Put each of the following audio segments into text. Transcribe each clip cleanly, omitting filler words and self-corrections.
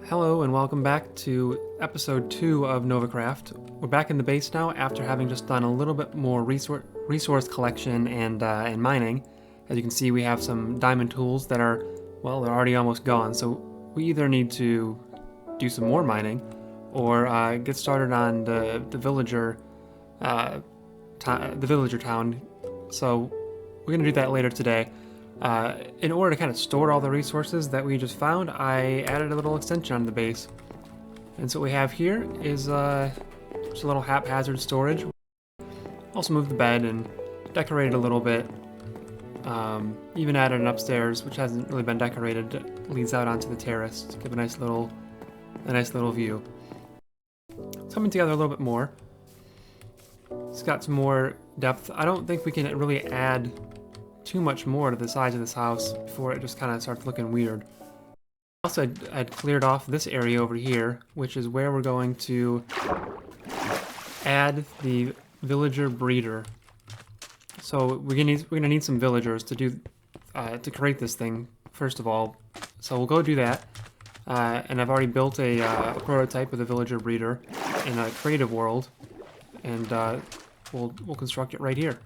Hello and welcome back to episode 2 of Novacraft. We're back in the base now after having just done a little bit more resource collection and mining. As you can see, we have some diamond tools that are, well, they're already almost gone, so we either need to do some more mining or get started on the villager town. So we're going to do that later today. In order to kind of store all the resources that we just found, I added a little extension on the base. And so what we have here is just a little haphazard storage. Also moved the bed and decorated a little bit. Even added an upstairs, which hasn't really been decorated. It leads out onto the terrace to give a nice little view. It's coming together a little bit more. It's got some more depth. I don't think we can really add too much more to the size of this house before it just kind of starts looking weird. Also, I'd cleared off this area over here, which is where we're going to add the villager breeder. So we're gonna need some villagers to do to create this thing first of all. So we'll go do that. And I've already built a prototype of the villager breeder in a creative world, and we'll construct it right here.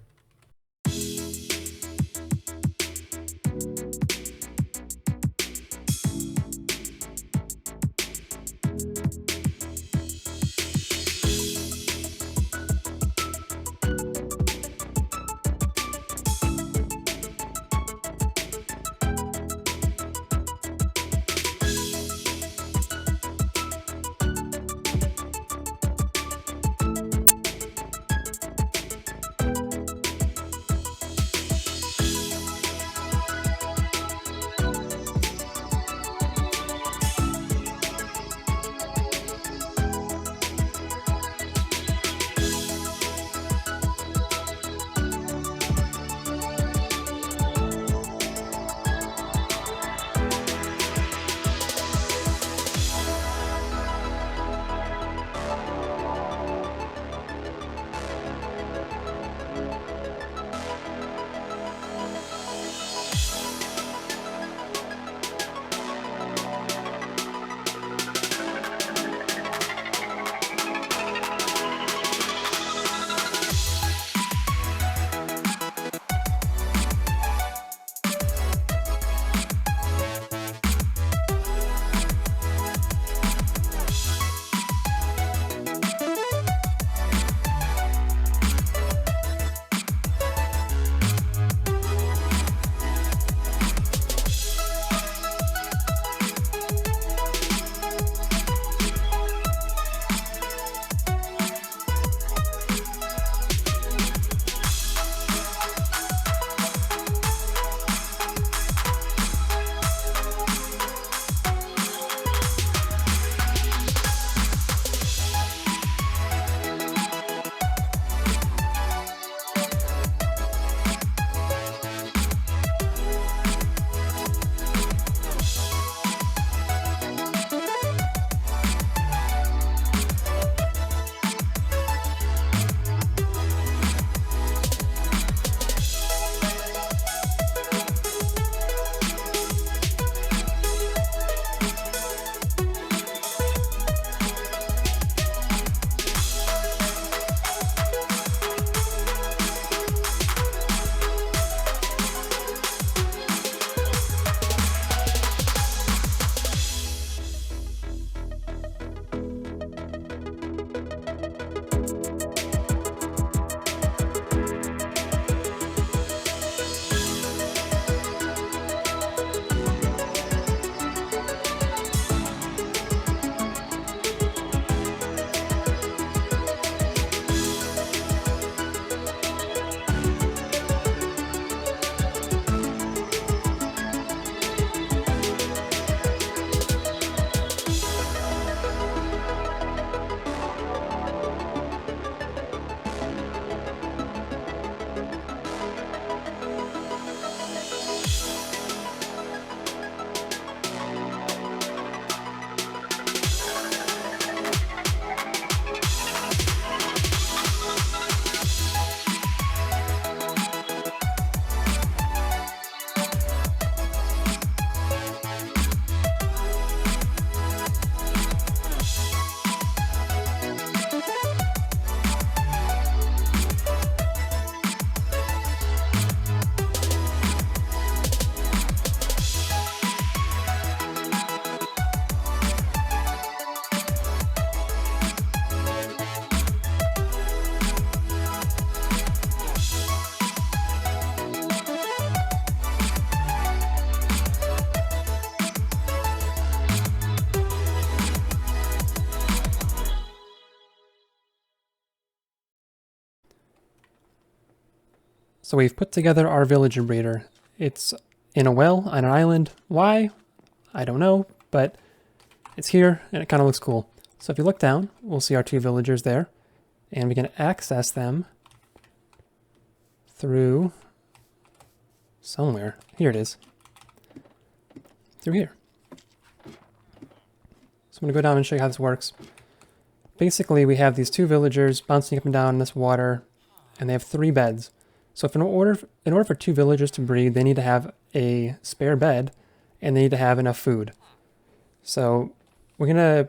So we've put together our villager breeder. It's in a well on an island. Why? I don't know, but it's here and it kind of looks cool. So if you look down, we'll see our 2 villagers there, and we can access them through somewhere. Here it is. Through here. So I'm going to go down and show you how this works. Basically, we have these 2 villagers bouncing up and down in this water, and they have 3 beds. So if in order for 2 villagers to breed, they need to have a spare bed, and they need to have enough food. So we're going to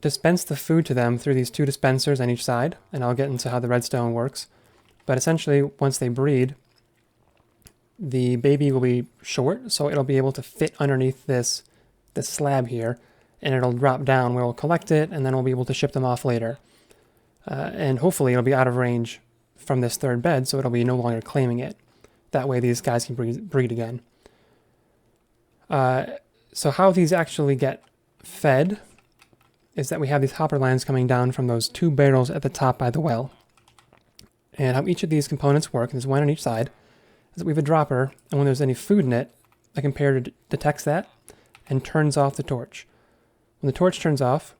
dispense the food to them through these 2 dispensers on each side, and I'll get into how the redstone works. But essentially, once they breed, the baby will be short, so it'll be able to fit underneath this slab here, and it'll drop down where we'll collect it, and then we'll be able to ship them off later. And hopefully it'll be out of range from this 3rd bed, so it'll be no longer claiming it. That way these guys can breed again. So how these actually get fed is that we have these hopper lines coming down from those 2 barrels at the top by the well. And how each of these components work, there's 1 on each side, is that we have a dropper, and when there's any food in it, the comparator detects that and turns off the torch. When the torch turns off,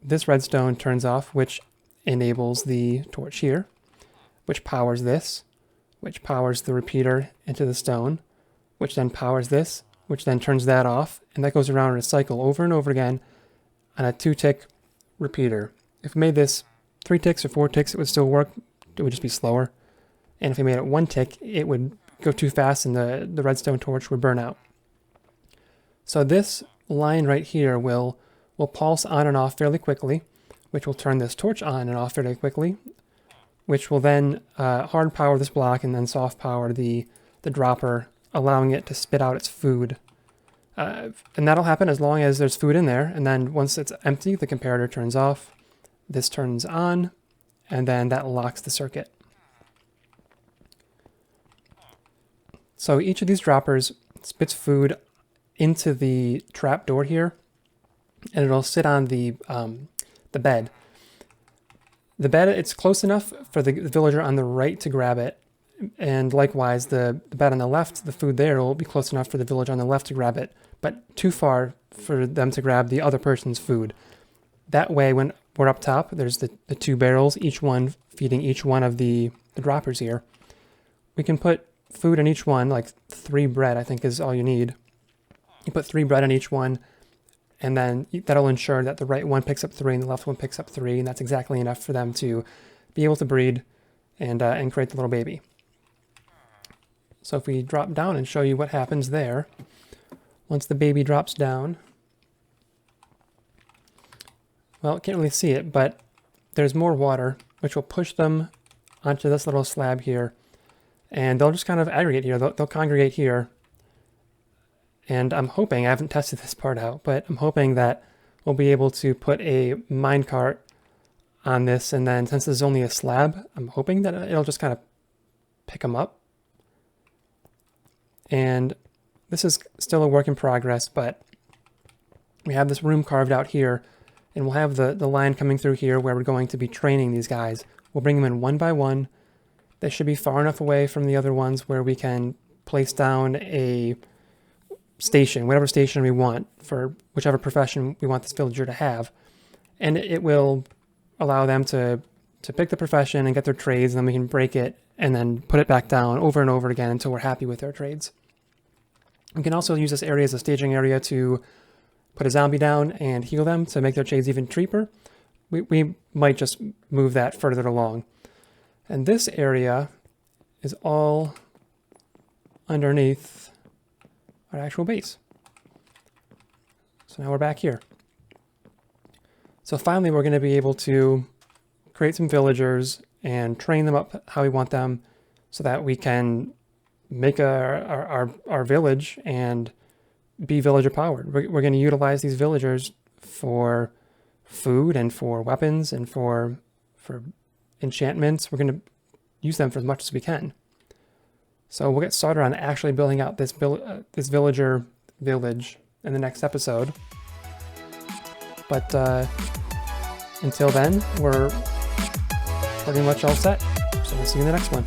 this redstone turns off, which enables the torch here, which powers this, which powers the repeater into the stone, which then powers this, which then turns that off, and that goes around in a cycle over and over again on a 2-tick repeater. If we made this 3 ticks or 4 ticks, it would still work. It would just be slower. And if we made it 1 tick, it would go too fast and the redstone torch would burn out. So this line right here will pulse on and off fairly quickly, which will turn this torch on and off fairly quickly, which will then hard power this block and then soft power the dropper, allowing it to spit out its food. And that'll happen as long as there's food in there, and then once it's empty, the comparator turns off, this turns on, and then that locks the circuit. So each of these droppers spits food into the trap door here, and it'll sit on the bed. The bed, it's close enough for the villager on the right to grab it, and likewise the bed on the left, the food there will be close enough for the villager on the left to grab it, but too far for them to grab the other person's food. That way, when we're up top, there's the 2 barrels, each one feeding each one of the droppers here. We can put food in each one, like 3 bread, I think is all you need. You put 3 bread in each one, and then that'll ensure that the right one picks up 3 and the left one picks up 3, and that's exactly enough for them to be able to breed and create the little baby. So if we drop down and show you what happens there, once the baby drops down, well, can't really see it, but there's more water, which will push them onto this little slab here, and they'll just kind of aggregate here. They'll congregate here, and I'm hoping, I haven't tested this part out, but I'm hoping that we'll be able to put a minecart on this, and then since this is only a slab, I'm hoping that it'll just kind of pick them up. And this is still a work in progress, but we have this room carved out here, and we'll have the line coming through here where we're going to be training these guys. We'll bring them in 1 by 1. They should be far enough away from the other ones where we can place down a station, whatever station we want for whichever profession we want this villager to have. And it will allow them to pick the profession and get their trades, and then we can break it and then put it back down over and over again until we're happy with their trades. We can also use this area as a staging area to put a zombie down and heal them to make their trades even cheaper. We might just move that further along. And this area is all underneath our actual base. So now we're back here. So finally we're going to be able to create some villagers and train them up how we want them so that we can make our village and be villager powered. We're going to utilize these villagers for food and for weapons and for enchantments. We're going to use them for as much as we can. So we'll get started on actually building out this villager village in the next episode. But until then, we're pretty much all set. So we'll see you in the next one.